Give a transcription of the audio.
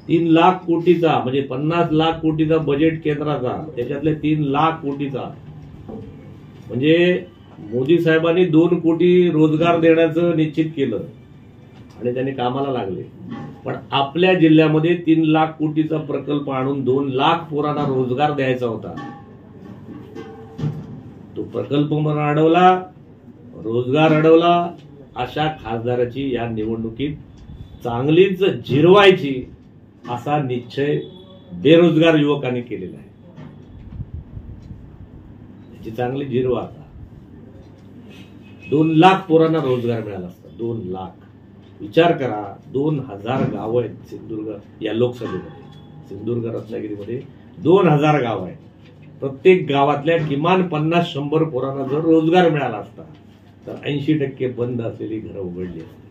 3,00,000 कोटीचा म्हणजे 50,00,000 कोटीचा बजेट केंद्राचा, त्याच्यातले 3,00,000 कोटीचा म्हणजे मोदी साहेबांनी 2 कोटी रोजगार देण्याचं निश्चित केलं आणि त्यांनी कामाला लागले. पण आपल्या जिल्ह्यामध्ये 3,00,000 कोटीचा प्रकल्प आणून 2,00,000 पोरांना रोजगार द्यायचा होता. तो प्रकल्प पण अडवला, रोजगार अडवला. अशा खासदाराची या निवडणुकीत चांगलीच जिरवायची असा निश्चय बेरोजगार युवकांनी केलेला आहे. त्याची चांगली जिरवा. आता 2,00,000 पोरांना रोजगार मिळाला असता. 2,00,000. विचार करा, 2,000 गावं आहेत सिंधुदुर्ग या लोकसभेमध्ये. सिंधुदुर्ग रत्नागिरीमध्ये 2,000 गावं आहेत. प्रत्येक गावातल्या किमान 50-100 पोरांना जर रोजगार मिळाला असता तर 80% बंद असलेली घरं उघडली असती.